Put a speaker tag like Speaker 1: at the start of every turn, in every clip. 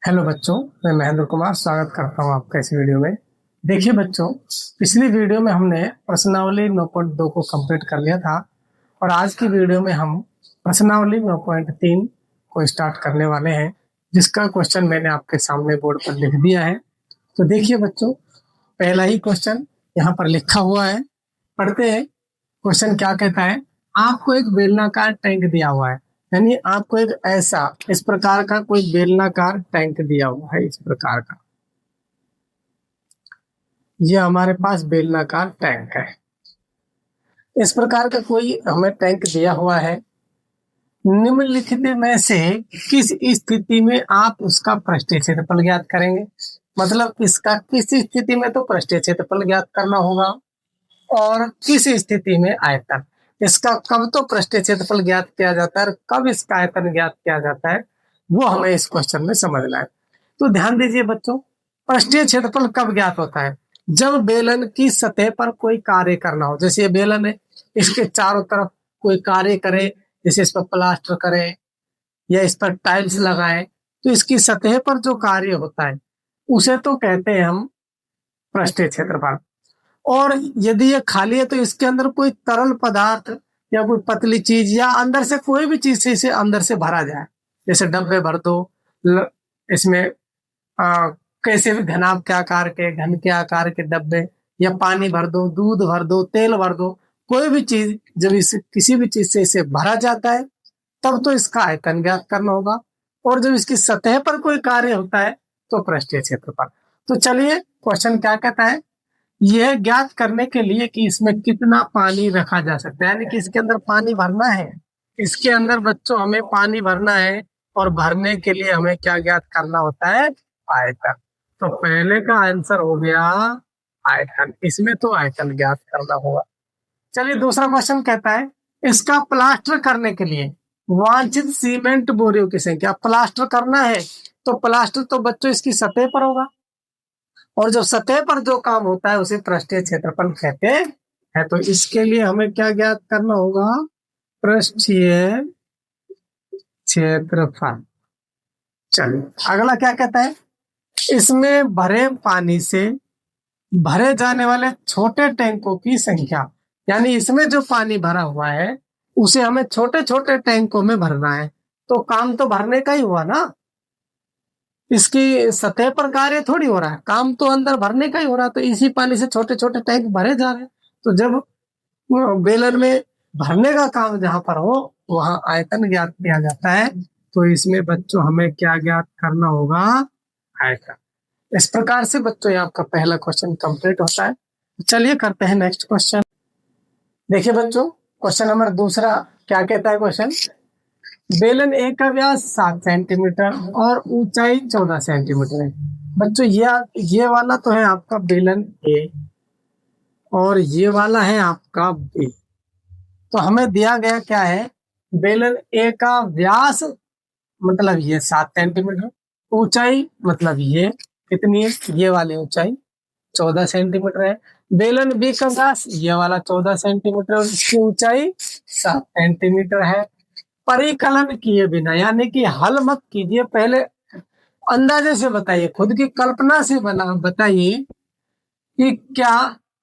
Speaker 1: Hello बच्चों, मैं महेंद्र कुमार स्वागत करता हूं आपका इस वीडियो में। देखिए बच्चों, पिछली वीडियो में हमने प्रश्नावली 9.2 को कंप्लीट कर लिया था और आज की वीडियो में हम प्रश्नावली 9.3 को स्टार्ट करने वाले हैं, जिसका क्वेश्चन मैंने आपके सामने बोर्ड पर लिख दिया है। तो देखिए बच्चों, पहला ही क्वेश्चन यहाँ पर लिखा हुआ है, पढ़ते हैं। क्वेश्चन क्या कहता है? आपको एक बेलनाकार टैंक दिया हुआ है, यानी आपको एक ऐसा इस प्रकार का कोई बेलनाकार टैंक दिया हुआ है। इस प्रकार का ये हमारे पास बेलनाकार टैंक है। इस प्रकार का कोई हमें टैंक दिया हुआ है। निम्नलिखित में से किस स्थिति में आप उसका पृष्ठीय क्षेत्रफल ज्ञात करेंगे? मतलब इसका किस स्थिति में तो पृष्ठीय क्षेत्रफल ज्ञात करना होगा और किस स्थिति में आयतन। इसका कब तो पृष्ठीय क्षेत्रफल ज्ञात किया जाता है और कब इसका आयतन ज्ञात किया जाता है, वो हमें इस क्वेश्चन में समझना है। तो ध्यान दीजिए बच्चों, पृष्ठीय क्षेत्रफल कब ज्ञात होता है? जब बेलन की सतह पर कोई कार्य करना हो। जैसे ये बेलन है, इसके चारों तरफ कोई कार्य करे, जैसे इस पर प्लास्टर करे या इस पर टाइल्स लगाए, तो इसकी सतह पर जो कार्य होता है उसे तो कहते हैं हम पृष्ठीय क्षेत्रफल। और यदि ये खाली है तो इसके अंदर कोई तरल पदार्थ या कोई पतली चीज या अंदर से कोई भी चीज से इसे अंदर से भरा जाए, जैसे डब्बे भर दो इसमें, कैसे भी घनाभ के आकार के, घन के आकार के डब्बे, या पानी भर दो, दूध भर दो, तेल भर दो, कोई भी चीज जब इसे किसी भी चीज से इसे भरा जाता है तब तो इसका आयतन ज्ञात करना होगा। और जब इसकी सतह पर कोई कार्य होता है तो पृष्ठीय क्षेत्रफल। तो चलिए, क्वेश्चन क्या कहता है? यह ज्ञात करने के लिए कि इसमें कितना पानी रखा जा सकता है, यानी कि इसके अंदर पानी भरना है। इसके अंदर बच्चों हमें पानी भरना है और भरने के लिए हमें क्या ज्ञात करना होता है? आयतन। तो पहले का आंसर हो गया आयतन, इसमें तो आयतन ज्ञात करना होगा। चलिए, दूसरा क्वेश्चन कहता है इसका प्लास्टर करने के लिए वांछित सीमेंट बोरियों की संख्या। प्लास्टर करना है तो प्लास्टर तो बच्चों इसकी सतह पर होगा, और जो सतह पर जो काम होता है उसे पृष्ठीय क्षेत्रफल कहते हैं। तो इसके लिए हमें क्या ज्ञात करना होगा? पृष्ठीय क्षेत्रफल। चलिए, अगला क्या कहता है? इसमें भरे पानी से भरे जाने वाले छोटे टैंकों की संख्या, यानी इसमें जो पानी भरा हुआ है उसे हमें छोटे छोटे टैंकों में भरना है। तो काम तो भरने का ही हुआ ना, इसकी सतह पर कार्य थोड़ी हो रहा है, काम तो अंदर भरने का ही हो रहा है। तो इसी पानी से छोटे छोटे टैंक भरे जा रहे हैं। तो जब बेलन में भरने का काम जहां पर हो वहां आयतन ज्ञात किया जाता है। तो इसमें बच्चों हमें क्या ज्ञात करना होगा? आयतन। इस प्रकार से बच्चों ये आपका पहला क्वेश्चन कंप्लीट होता है। चलिए करते हैं नेक्स्ट क्वेश्चन। देखिए बच्चों, क्वेश्चन नंबर दूसरा क्या कहता है? क्वेश्चन, बेलन ए का व्यास 7 सेंटीमीटर और ऊंचाई 14 सेंटीमीटर है। बच्चों ये वाला तो है आपका बेलन ए और ये वाला है आपका बी। तो हमें दिया गया क्या है? बेलन ए का व्यास मतलब ये 7 सेंटीमीटर, ऊंचाई मतलब ये कितनी है? ये वाली ऊंचाई 14 सेंटीमीटर है। बेलन बी का व्यास ये वाला 14 सेंटीमीटर और इसकी ऊंचाई 7 सेंटीमीटर है। परिकलन किए बिना, यानी कि हल मत कीजिए, पहले अंदाजे से बताइए, खुद की कल्पना से बना बताइए कि क्या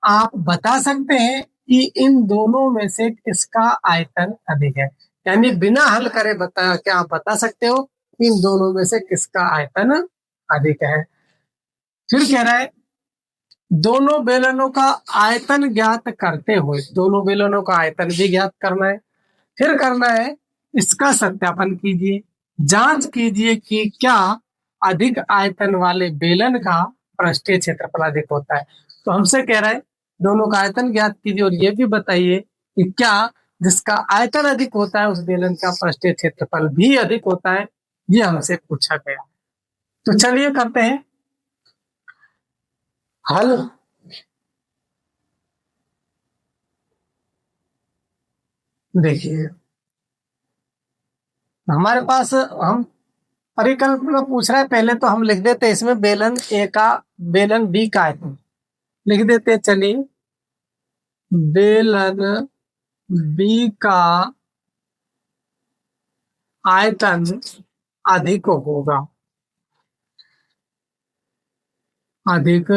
Speaker 1: आप बता सकते हैं कि इन दोनों में से किसका आयतन अधिक है? यानी बिना हल करे बताया, क्या आप बता सकते हो कि इन दोनों में से किसका आयतन अधिक है? फिर कह रहा है दोनों बेलनों का आयतन ज्ञात करते हुए, दोनों बेलनों का आयतन भी ज्ञात करना है। फिर करना है इसका सत्यापन कीजिए, जांच कीजिए कि क्या अधिक आयतन वाले बेलन का पृष्ठीय क्षेत्रफल अधिक होता है। तो हमसे कह रहा है दोनों का आयतन ज्ञात कीजिए और ये भी बताइए कि क्या जिसका आयतन अधिक होता है उस बेलन का पृष्ठीय क्षेत्रफल भी अधिक होता है। ये हमसे पूछा गया। तो चलिए करते हैं हल। देखिए, हमारे पास हम परिकल्पना पूछ रहा है, पहले तो हम लिख देते हैं इसमें बेलन ए का, बेलन बी का आयतन लिख देते हैं। चलिए, बेलन बी का आयतन अधिक होगा। अधिक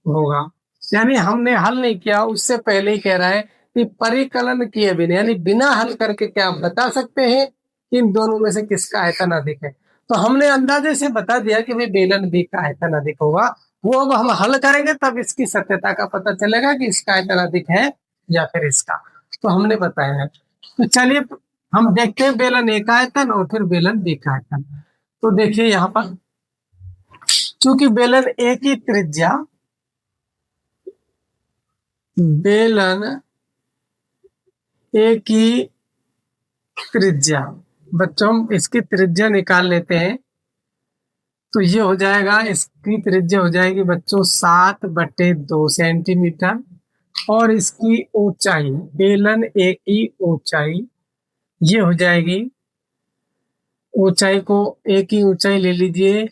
Speaker 1: होगा। यानी हमने हल नहीं किया, उससे पहले ही कह रहा है कि परिकलन किए बिना, यानी बिना हल करके क्या आप बता सकते हैं कि इन दोनों में से किसका आयतन अधिक है। तो हमने अंदाजे से बता दिया कि भाई बेलन बी का आयतन अधिक होगा। वो अब हम हल करेंगे तब इसकी सत्यता का पता चलेगा कि इसका आयतन अधिक है या फिर इसका। तो हमने बताया है। तो चलिए हम देखते हैं बेलन ए का आयतन और फिर बेलन बी का आयतन। तो देखिए यहाँ पर, चूंकि बेलन ए की त्रिज्या, बेलन ए की त्रिज्या, बच्चों हम इसकी त्रिज्या निकाल लेते हैं। तो ये हो जाएगा, इसकी त्रिज्या हो जाएगी बच्चों 7/2 सेंटीमीटर। और इसकी ऊंचाई, बेलन ए की ऊंचाई, ये हो जाएगी, ऊंचाई को, ए की ऊंचाई ले लीजिए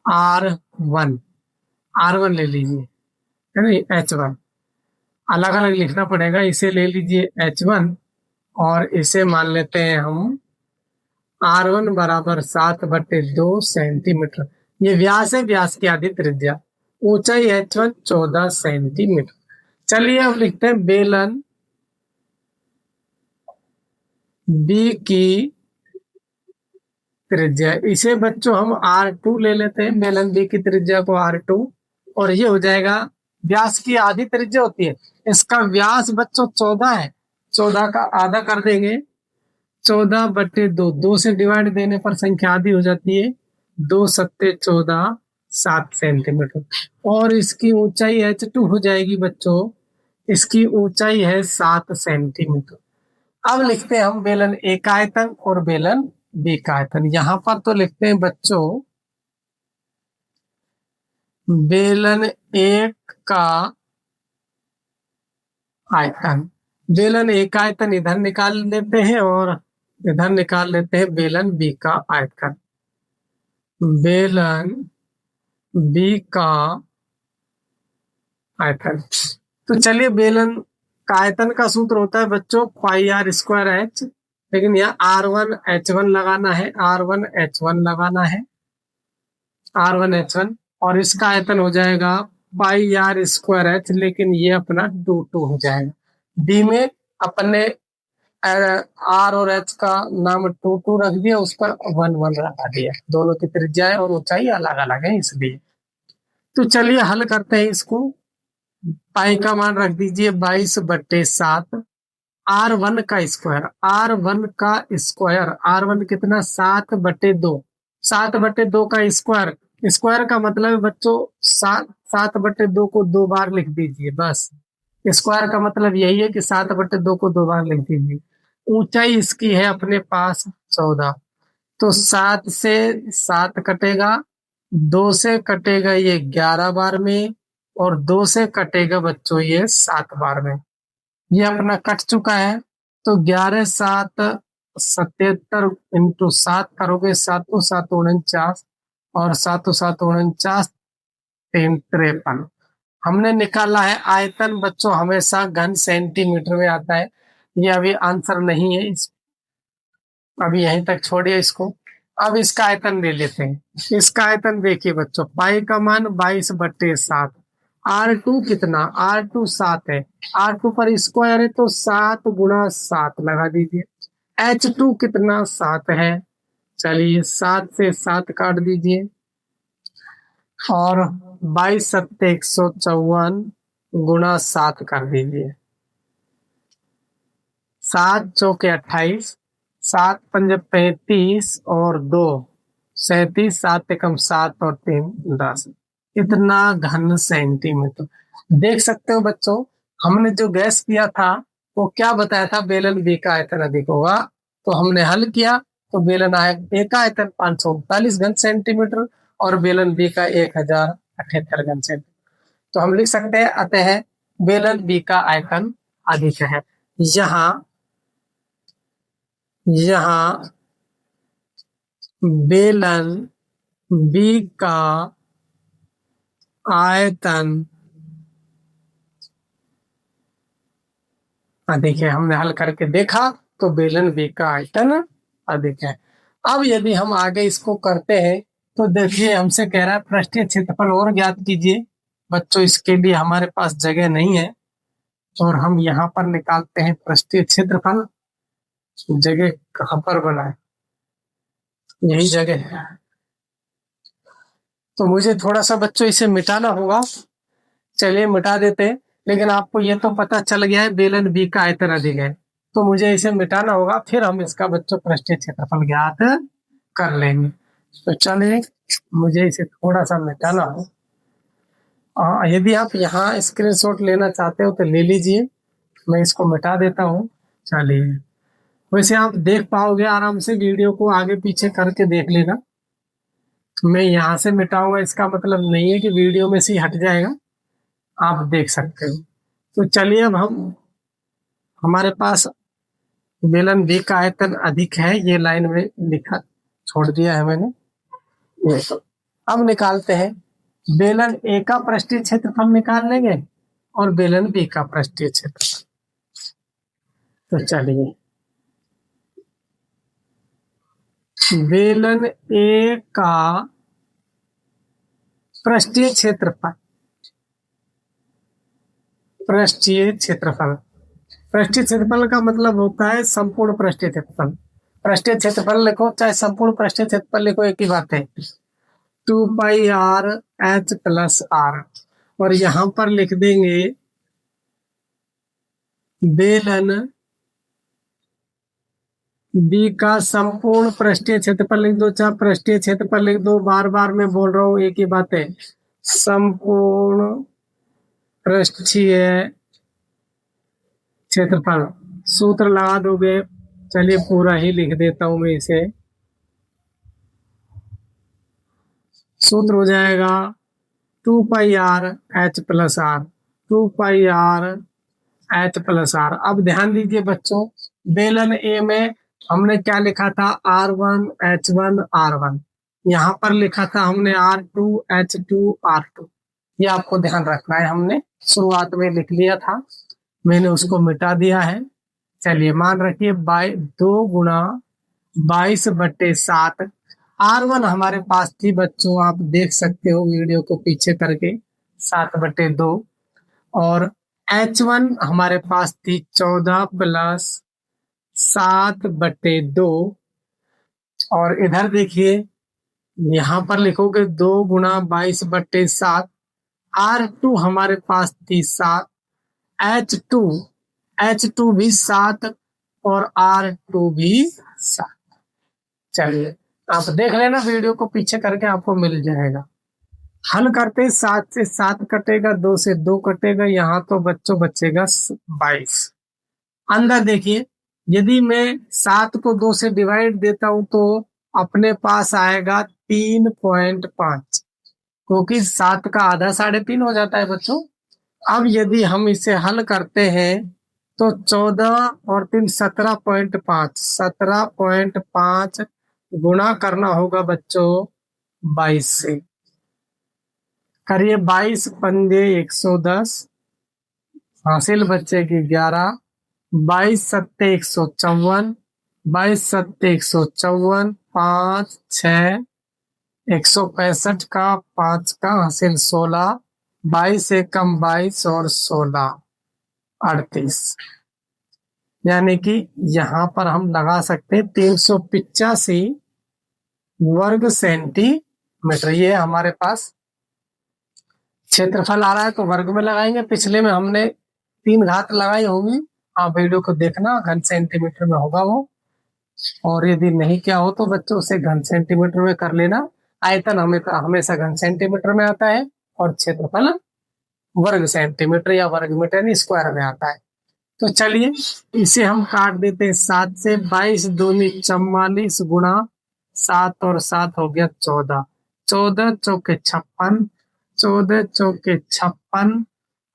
Speaker 1: R1, R1 ले लीजिए, है ना, H1 अलग अलग लिखना पड़ेगा। इसे ले लीजिए H1 और इसे मान लेते हैं हम R1 बराबर 7/2 सेंटीमीटर। ये व्यास है, व्यास की आधी त्रिज्या, ऊंचाई H1 14 सेंटीमीटर। चलिए अब लिखते हैं बेलन बी की त्रिज्या। इसे बच्चों हम R2 ले लेते हैं, बेलन बी की त्रिज्या को R2, और ये हो जाएगा, व्यास की आधी त्रिज्या होती है, इसका व्यास बच्चों 14 है, 14 का आधा कर देंगे, 14/2, 2 से डिवाइड देने पर संख्या आधी हो जाती है, 2×7=14, 7 सेंटीमीटर। और इसकी ऊंचाई H2 हो जाएगी बच्चों, इसकी ऊंचाई है 7 सेंटीमीटर। अब लिखते हैं हम बेलन ए का आयतन और बेलन बी का आयतन। यहाँ पर तो लिखते हैं बच्चों बेलन ए का आयतन, बेलन ए का आयतन इधर निकाल लेते हैं और इधर निकाल लेते हैं बेलन बी का आयतन। बेलन बी का आयतन, तो चलिए बेलन का आयतन का सूत्र होता है बच्चों πr²h, लेकिन यहाँ R1H1 लगाना है, R1H1 लगाना है, R1H1, और इसका आयतन हो जाएगा πr²h, लेकिन ये अपना 2 हो जाएगा। बी में अपने आर और एच का नाम 2 रख दिया, उस पर 1 लगा दिया, दोनों की त्रिज्या और ऊंचाई अलग अलग है इसलिए। तो चलिए हल करते हैं इसको। पाई का मान रख दीजिए 22/7, R1 का स्क्वायर, R1 का स्क्वायर, R1 कितना 7/2, 7/2 का स्क्वायर, स्क्वायर का मतलब है बच्चों 7/2 को 2 बार लिख दीजिए बस। स्क्वायर का मतलब यही है कि 7/2 को 2 बार लिख दीजिए। ऊंचाई इसकी है अपने पास 14, तो 7 से 7 कटेगा, 2 से कटेगा ये 11 बार में, और 2 से कटेगा बच्चों ये 7 बार में। ये अपना कट चुका है। तो 11×7 = 77, इंटू 7 करोगे 7×7 = 49, और 7×7 = 53। हमने निकाला है आयतन बच्चों, हमेशा घन सेंटीमीटर में आता है। ये अभी आंसर नहीं है, अभी यहीं तक छोड़िए इसको। अब इसका आयतन ले लेते हैं। इसका आयतन देखिए बच्चों, पाई का मान 22/7, R2 कितना, R2 7 है, R2 पर स्क्वायर है तो 7×7 लगा दीजिए। H2 कितना 7 है, चलिए 7 से 7 काट दीजिए, और 22×7 कर दीजिए, 7×4 = 28, 7×5 = 35, और 2 37, 7×1 = 7 और 3 = 10। इतना घन सेंटीमीटर। देख सकते हो बच्चों, हमने जो गैस किया था वो क्या बताया था, बेलन बी का आयतन अधिक होगा। तो हमने हल किया, तो बेलन ए का आयतन 539 घन सेंटीमीटर और बेलन बी का 1078 घन सेंटीमीटर। तो हम लिख सकते हैं अतः बेलन बी का आयतन अधिक है। यहाँ बेलन बी का आयतन अधिक है, हमने हल करके देखा तो बेलन बी का आयतन अधिक है। अब यदि हम आगे इसको करते हैं तो देखिए हमसे कह रहा है पृष्ठीय क्षेत्रफल और ज्ञात कीजिए। बच्चों इसके लिए हमारे पास जगह नहीं है और हम यहाँ पर निकालते हैं पृष्ठीय क्षेत्रफल। जगह कहाँ पर बनाए, यही जगह है। तो मुझे थोड़ा सा बच्चों इसे मिटाना होगा। चलिए मिटा देते हैं। लेकिन आपको ये तो पता चल गया है बेलन बी का आयतन अधिक है, तो मुझे इसे मिटाना होगा, फिर हम इसका बच्चों पृष्ठीय क्षेत्रफल ज्ञात कर लेंगे। तो चलिए मुझे इसे थोड़ा सा मिटाना हो। यदि आप यहाँ स्क्रीनशॉट लेना चाहते हो तो ले लीजिए, मैं इसको मिटा देता हूँ। चलिए वैसे आप देख पाओगे आराम से, वीडियो को आगे पीछे करके देख लेना। मैं यहाँ से मिटाऊंगा इसका मतलब नहीं है कि वीडियो में से ही हट जाएगा, आप देख सकते हो। तो चलिए अब हमारे पास बेलन बी का आयतन अधिक है, ये लाइन में लिखा छोड़ दिया है मैंने। ये अब निकालते हैं। बेलन ए का पृष्ठीय क्षेत्रफल निकाल लेंगे और बेलन बी का पृष्ठीय क्षेत्रफल। तो चलिए बेलन ए का पृष्ठीय क्षेत्रफल, पृष्ठीय क्षेत्रफल, पृष्ठीय क्षेत्रफल का मतलब होता है संपूर्ण पृष्ठीय क्षेत्रफल। पृष्ठीय क्षेत्रफल लिखो चाहे संपूर्ण पृष्ठीय क्षेत्रफल लिखो, एक ही बात है। 2πr/h+r। और यहां पर लिख देंगे बेलन बी का संपूर्ण पृष्ठीय क्षेत्रफल लिख दो, चाहे पृष्ठीय क्षेत्रफल लिख दो, बार बार मैं बोल रहा हूँ एक ही बात है। संपूर्ण पृष्ठीय क्षेत्रफल सूत्र लगा दोगे। चलिए पूरा ही लिख देता हूं मैं इसे। सूत्र हो जाएगा 2πr/h+r, 2πr/h+r। अब ध्यान दीजिए बच्चों, बेलन ए में हमने क्या लिखा था, r1 h1 r1। यहाँ पर लिखा था हमने r2 h2 r2। ये आपको ध्यान रखना है, हमने शुरुआत में लिख लिया था, मैंने उसको मिटा दिया है। चलिए मान रखिए 2 × 22/7। R1 हमारे पास थी बच्चों, आप देख सकते हो वीडियो को पीछे करके, 7/2। और H1 हमारे पास थी 14 + 7/2। और इधर देखिए यहाँ पर लिखोगे 2 × 22/7। R2 हमारे पास थी 7, H2 भी 7 और R2 भी 7। चलिए आप देख लेना, वीडियो को पीछे करके आपको मिल जाएगा। हल करते 7 से 7 कटेगा, 2 से 2 कटेगा, यहाँ तो बच्चों बचेगा 22। अंदर देखिए, यदि मैं 7 को 2 से डिवाइड देता हूं तो अपने पास आएगा 3.5, क्योंकि 7 का आधा 3.5 हो जाता है बच्चों। अब यदि हम इसे हल करते हैं तो 14 और 3 17.5, 17.5 गुणा करना होगा बच्चों 22 से। करिए 22×5 110, हासिल बच्चे की 11, 22×7 154, 22×7 154, 5 6 165 का 5 का हासिल 16, 22 से कम 22 और 16 38। यानी कि यहाँ पर हम लगा सकते हैं 385 वर्ग सेंटीमीटर। ये हमारे पास क्षेत्रफल आ रहा है तो वर्ग में लगाएंगे। पिछले में हमने 3 घात लगाई होगी, आप वीडियो को देखना, घन सेंटीमीटर में होगा वो। और यदि नहीं क्या हो तो बच्चों उसे घन सेंटीमीटर में कर लेना। आयतन हमेशा घन सेंटीमीटर में आता है और क्षेत्रफल वर्ग सेंटीमीटर या वर्ग मीटर यानी स्क्वायर में आता है। तो चलिए इसे हम काट देते हैं 7 से। 22 दूनी 44 गुणा 7 और 7 हो गया 14, 14 चौके 56, 14 चौके 56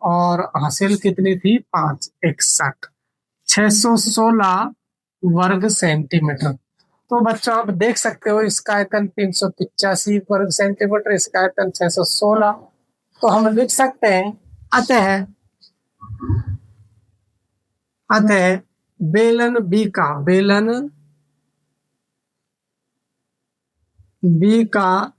Speaker 1: और हासिल कितनी थी 5 61, 616 वर्ग सेंटीमीटर। तो बच्चों आप देख सकते हो इसका आयतन 385 वर्ग सेंटीमीटर, इसका आयतन 616। तो हम लिख सकते हैं अतः बेलन बी का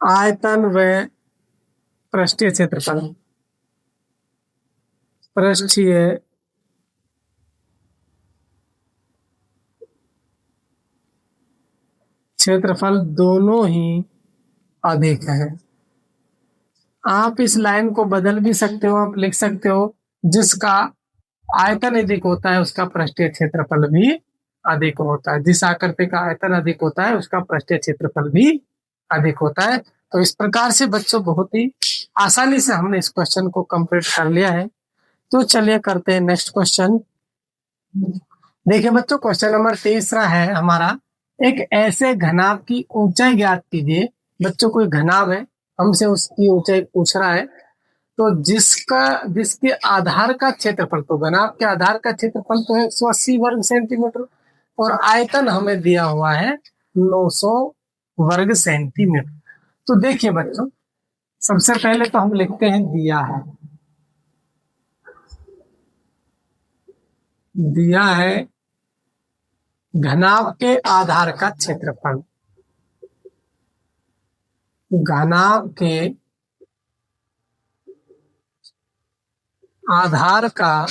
Speaker 1: आयतन व पृष्ठीय क्षेत्रफल। पृष्ठीय क्षेत्रफल दोनों ही अधिक है। आप इस लाइन को बदल भी सकते हो, आप लिख सकते हो जिसका आयतन अधिक होता है उसका पृष्ठीय क्षेत्रफल भी अधिक होता है। जिस आकृति का आयतन अधिक होता है उसका पृष्ठीय क्षेत्रफल भी अधिक होता है। तो इस प्रकार से बच्चों बहुत ही आसानी से हमने इस क्वेश्चन को कंप्लीट कर लिया है। तो चलिए करते हैं नेक्स्ट क्वेश्चन। देखिए बच्चों, क्वेश्चन नंबर 3 है हमारा, एक ऐसे घनाभ की ऊंचाई ज्ञात कीजिए। बच्चों कोई घनाभ है, हमसे उसकी ऊंचाई पूछ रहा है, तो जिसके आधार का क्षेत्रफल, तो घनाभ के आधार का क्षेत्रफल तो है 180 वर्ग सेंटीमीटर और आयतन हमें दिया हुआ है 900 वर्ग सेंटीमीटर। तो देखिए बच्चों, सबसे पहले तो हम लिखते हैं दिया है घनाभ के आधार का क्षेत्रफल। घनाभ के आधार का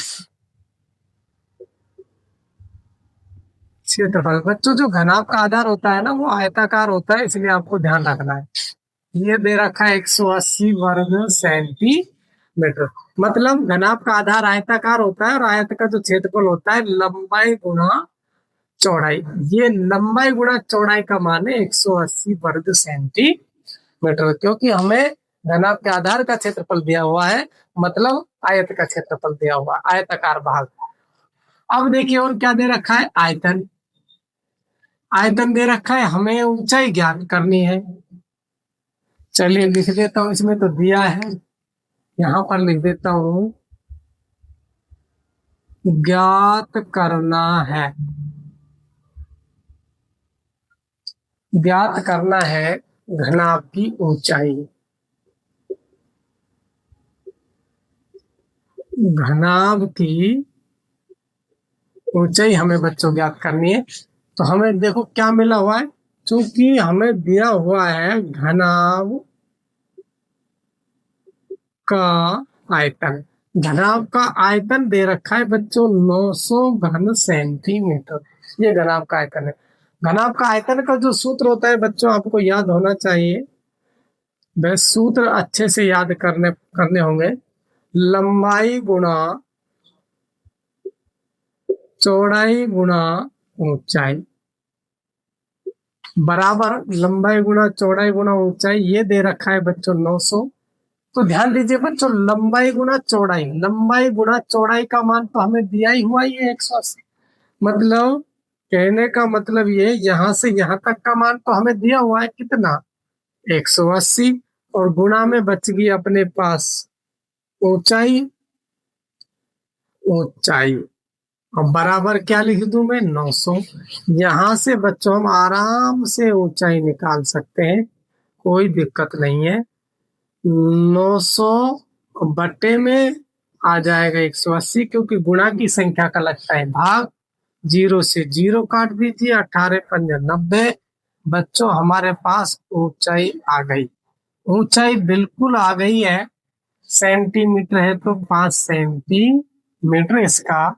Speaker 1: क्षेत्रफल। बच्चों जो घनाभ का आधार होता है ना वो आयताकार होता है, इसलिए आपको ध्यान रखना है। ये दे रखा है 180 वर्ग सेंटीमीटर। मतलब घनाभ का आधार आयताकार होता है और आयत का जो क्षेत्रफल होता है लंबाई गुणा चौड़ाई। ये लंबाई गुणा चौड़ाई का मान है 180 वर्ग सेंटीमीटर, क्योंकि हमें घनाभ के आधार का क्षेत्रफल दिया हुआ है, मतलब आयत का क्षेत्रफल दिया हुआ है, आयताकार भाग। अब देखिए और क्या दे रखा है, आयतन। आयतन दे रखा है, हमें ऊंचाई ज्ञात करनी है। चलिए लिख देता हूं, इसमें तो दिया है, यहां पर लिख देता हूं ज्ञात करना है। ज्ञात करना है घनाभ की ऊंचाई। घनाभ की ऊंचाई हमें बच्चों ज्ञात करनी है। तो हमें देखो क्या मिला हुआ है, क्योंकि हमें दिया हुआ है घनाभ का आयतन। घनाभ का आयतन दे रखा है बच्चों 900 घन सेंटीमीटर। ये घनाभ का आयतन है। घनाभ का आयतन का जो सूत्र होता है बच्चों आपको याद होना चाहिए। बस सूत्र अच्छे से याद करने होंगे। लंबाई गुणा चौड़ाई गुणा ऊंचाई बराबर लंबाई गुणा चौड़ाई गुणा ऊंचाई। ये दे रखा है बच्चों 900। तो ध्यान दीजिए बच्चों, लंबाई गुणा चौड़ाई, लंबाई गुणा चौड़ाई का मान तो हमें दिया ही हुआ ये 180। मतलब कहने का मतलब ये, यहां से यहां तक का मान तो हमें दिया हुआ है कितना, 180, और गुणा में बच गई अपने पास ऊंचाई। ऊंचाई और बराबर क्या लिख दूं मैं, 900। यहां से बच्चों हम आराम से ऊंचाई निकाल सकते हैं, कोई दिक्कत नहीं है। 900 बट्टे में आ जाएगा 180, क्योंकि गुणा की संख्या का लगता है भाग। 0 से 0 काट दीजिए, 18 पंजे 90। बच्चों हमारे पास ऊंचाई आ गई। ऊंचाई बिल्कुल आ गई है, सेंटीमीटर है तो 5 सेंटीमीटर इसका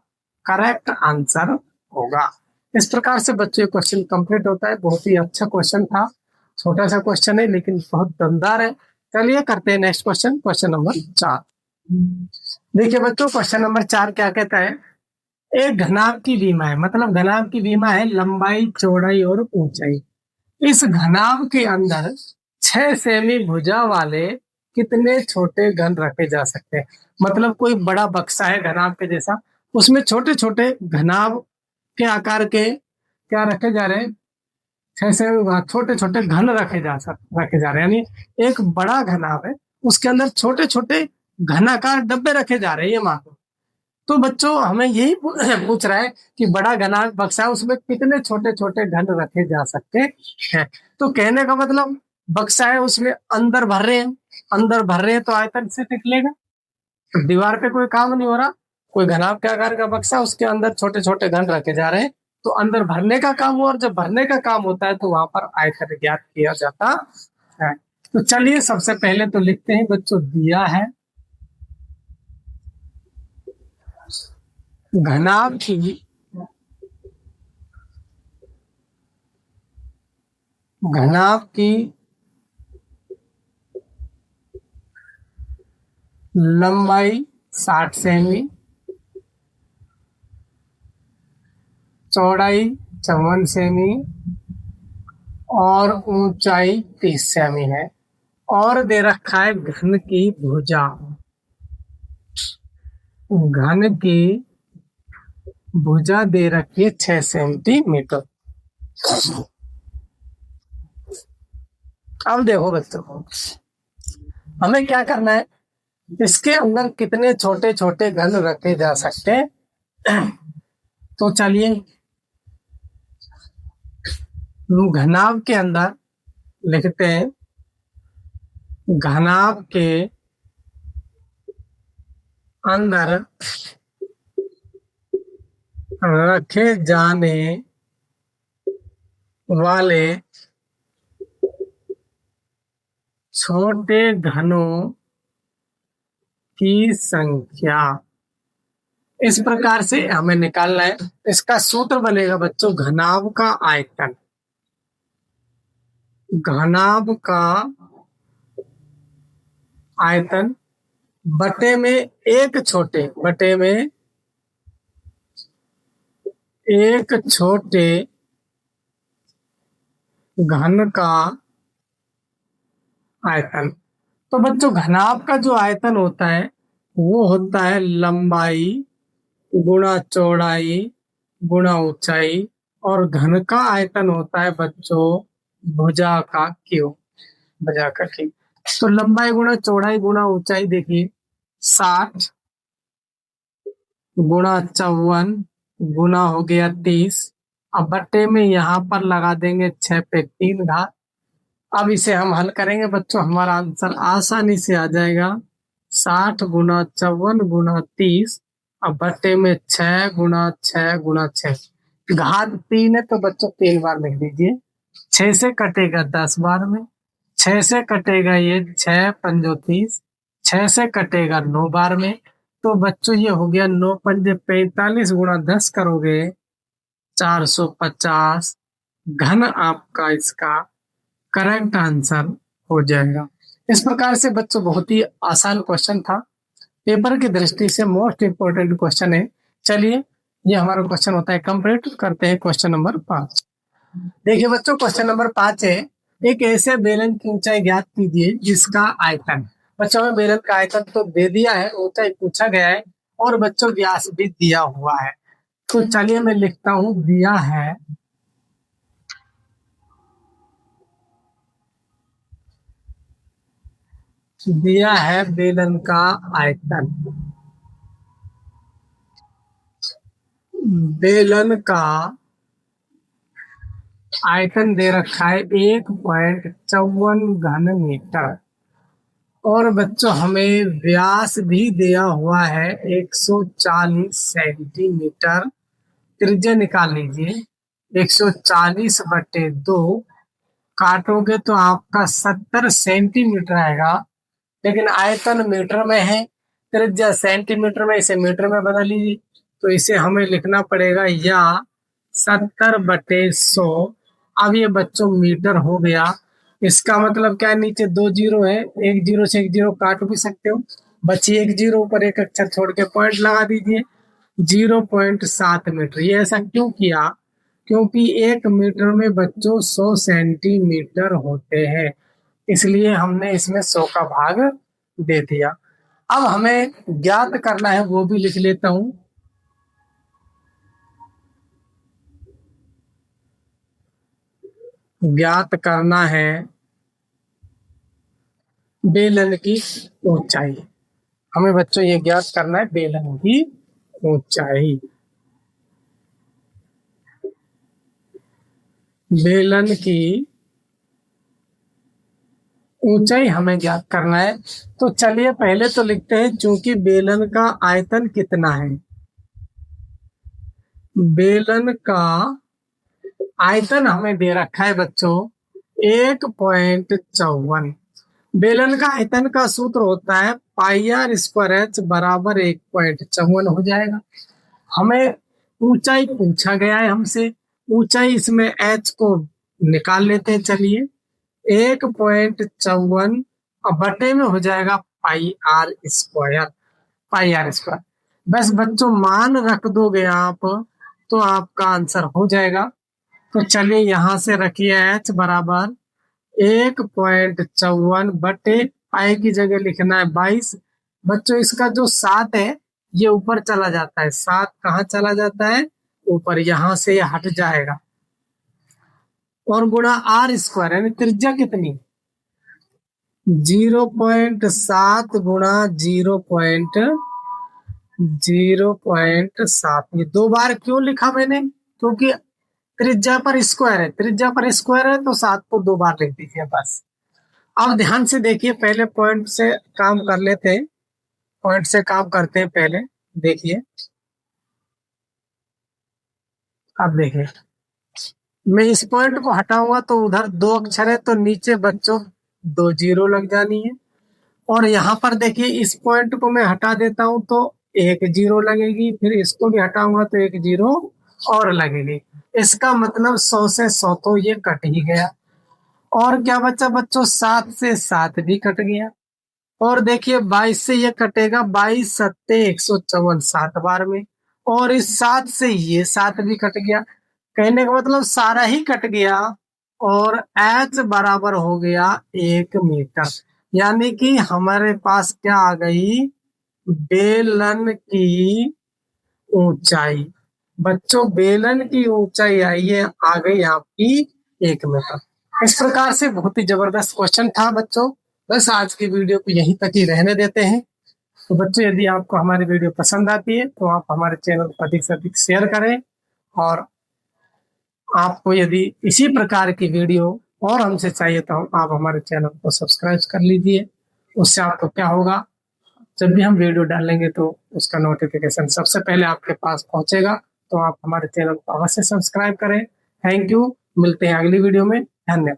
Speaker 1: करेक्ट आंसर होगा। इस प्रकार से बच्चों क्वेश्चन कंप्लीट होता है। बहुत ही अच्छा क्वेश्चन था, छोटा सा क्वेश्चन है लेकिन बहुत दमदार है। चलिए करते हैं नेक्स्ट क्वेश्चन, क्वेश्चन नंबर 4। देखिए बच्चों, क्वेश्चन नंबर 4 क्या कहता है, एक घनाभ की विमा है, मतलब घनाभ की विमा है लंबाई चौड़ाई और ऊंचाई। इस घनाभ के अंदर 6 सेमी भुजा वाले कितने छोटे घन रखे जा सकते हैं। मतलब कोई बड़ा बक्सा है घनाभ के जैसा, उसमें छोटे छोटे घनाभ के आकार के क्या रखे जा रहे हैं, 6 सेमी छोटे छोटे घन रखे जा रहे हैं। यानी एक बड़ा घनाभ है, उसके अंदर छोटे छोटे घनाकार डब्बे रखे जा रहे हैं, ये मानो। तो बच्चों हमें यही पूछ रहा है कि बड़ा घना बक्सा है, उसमें कितने छोटे छोटे घन रखे जा सकते हैं। तो कहने का मतलब बक्सा है, उसमें अंदर भर रहे हैं, अंदर भर रहे हैं तो आयतन से निकलेगा। तो दीवार पे कोई काम नहीं हो रहा, कोई घनाभ के आकार का बक्सा, उसके अंदर छोटे छोटे घन रखे जा रहे हैं, तो अंदर भरने का काम हुआ, और जब भरने का काम होता है तो वहां पर आयतन ज्ञात किया जाता है। तो चलिए सबसे पहले तो लिखते हैं बच्चों, दिया है घनाभ की लंबाई 60 सेमी, चौड़ाई 54 सेमी और ऊंचाई 30 सेमी है। और दे रखा है घन की भुजा, घन की भुजा दे रखी है 6 सेंटीमीटर। अब देखो बच्चों, हमें क्या करना है, इसके अंदर कितने छोटे छोटे घन रखे जा सकते हैं। तो चलिए घनाभ के अंदर लिखते हैं, घनाभ के अंदर रखे जाने वाले छोटे घनों की संख्या। इस प्रकार से हमें निकालना है। इसका सूत्र बनेगा बच्चों, घनाभ का आयतन, घनाभ का आयतन बटे में एक छोटे, बटे में एक छोटे घन का आयतन। तो बच्चों घनाभ का जो आयतन होता है वो होता है लंबाई गुणा चौड़ाई गुणा ऊंचाई, और घन का आयतन होता है बच्चों भुजा का क्यूब, भुजा का क्यूब। तो लंबाई गुणा चौड़ाई गुणा ऊंचाई देखिए, 60 गुणा 54 गुणा हो गया 30। अब बट्टे में यहाँ पर लगा देंगे 6 पे 3 घात। अब इसे हम हल करेंगे बच्चों, हमारा आंसर आसानी से आ जाएगा, 60 गुणा 54 गुणा 30। अब बट्टे में 6 गुणा 6 गुणा 6, घात 3 है तो बच्चों 3 बार लिख दीजिए। 6 से कटेगा 10 बार में, 6 से कटेगा ये 6 पंजो 30, 6 से कटेगा 9 बार में। तो बच्चों ये हो गया 9 पंजे 45 गुणा 10 करोगे 450 घन आपका इसका करेक्ट आंसर हो जाएगा। इस प्रकार से बच्चों बहुत ही आसान क्वेश्चन था, पेपर की दृष्टि से मोस्ट इम्पोर्टेंट क्वेश्चन है। चलिए ये हमारा क्वेश्चन होता है कंप्लीट, करते हैं क्वेश्चन नंबर 5। देखिए बच्चों क्वेश्चन नंबर 5 है, एक ऐसे बेलन की ऊंचाई ज्ञात कीजिए जिसका आयतन। बच्चों में बेलन का आयतन तो दे दिया है, ऊंचाई पूछा गया है और बच्चों व्यास भी दिया हुआ है। तो चलिए मैं लिखता हूं, दिया है बेलन का आयतन, बेलन का आयतन दे रखा है 1.54 घन मीटर, और बच्चों हमें व्यास भी दिया हुआ है 140 सेंटीमीटर। त्रिज्या निकाल लीजिए, 140/2 काटोगे तो आपका 70 सेंटीमीटर आएगा, लेकिन आयतन मीटर में है, त्रिज्या सेंटीमीटर में, इसे मीटर में बदल लीजिए। तो इसे हमें लिखना पड़ेगा या 70/100। अब ये बच्चों मीटर हो गया, इसका मतलब क्या है, नीचे 2 जीरो है, एक जीरो से एक जीरो काट भी सकते हो, बची एक जीरो, ऊपर एक अक्षर छोड़ के पॉइंट लगा दीजिए, 0.7 मीटर। ये ऐसा क्यों किया, क्योंकि 1 मीटर में बच्चों 100 सेंटीमीटर होते हैं, इसलिए हमने इसमें 100 का भाग दे दिया। अब हमें ज्ञात करना है, वो भी लिख लेता हूं, ज्ञात करना है बेलन की ऊंचाई। हमें बच्चों ये ज्ञात करना है बेलन की ऊंचाई, बेलन की ऊंचाई हमें ज्ञात करना है। तो चलिए पहले तो लिखते हैं, चूंकि बेलन का आयतन कितना है, बेलन का आयतन हमें दे रखा है बच्चों 1.54, बेलन का आयतन का सूत्र होता है पाई आर स्क्वायर एच बराबर 1.54 हो जाएगा। हमें ऊंचाई पूछा गया है हमसे, ऊंचाई इसमें एच को निकाल लेते हैं। चलिए 1.54 और बटे में हो जाएगा pi r square, pi r square. बस बच्चों मान रख दोगे आप तो आपका आंसर हो जाएगा। तो चलिए यहां से रखिए एच बराबर 1.54 बटे पाई की जगह लिखना है 22। बच्चों इसका जो 7 है ये ऊपर चला जाता है, 7 कहाँ चला जाता है ऊपर, यहां से ये हट जाएगा। और गुणा आर स्क्वायर यानी त्रिज्या कितनी 0.7 गुणा 0.7। ये 2 बार क्यों लिखा मैंने, क्योंकि त्रिज्या पर स्क्वायर है, त्रिज्या पर स्क्वायर है तो 7 को 2 बार लिख दीजिए बस। अब ध्यान से देखिए, पहले पॉइंट से काम कर लेते हैं, पॉइंट से काम करते हैं पहले। देखिए अब देखिए, मैं इस पॉइंट को हटाऊंगा तो उधर 2 अक्षर है तो नीचे बच्चों 2 जीरो लग जानी है। और यहाँ पर देखिए इस पॉइंट को मैं हटा देता हूं तो 1 जीरो लगेगी, फिर इसको भी हटाऊंगा तो 1 जीरो और लगेगी। इसका मतलब 100 से 100 तो ये कट ही गया। और क्या बचा बच्चों, 7 से 7 भी कट गया। और देखिए 22 से ये कटेगा, 22 सत्ते 154 7 बार में। और इस 7 से ये 7 भी कट गया, कहने का मतलब सारा ही कट गया। और एच बराबर हो गया 1 मीटर। यानी कि हमारे पास क्या आ गई, बेलन की ऊंचाई। बच्चों बेलन की ऊंचाई आई है, आ गई आपकी 1 मीटर। इस प्रकार से बहुत ही जबरदस्त क्वेश्चन था बच्चों। बस आज की वीडियो को यहीं तक ही रहने देते हैं। तो बच्चों यदि आपको हमारी वीडियो पसंद आती है तो आप हमारे चैनल को अधिक से अधिक शेयर करें। और आपको यदि इसी प्रकार की वीडियो और हमसे चाहिए तो आप हमारे चैनल को सब्सक्राइब कर लीजिए। उससे आपको क्या होगा, जब भी हम वीडियो डालेंगे तो उसका नोटिफिकेशन सबसे पहले आपके पास पहुंचेगा। तो आप हमारे चैनल को अवश्य सब्सक्राइब करें। थैंक यू, मिलते हैं अगली वीडियो में। धन्यवाद।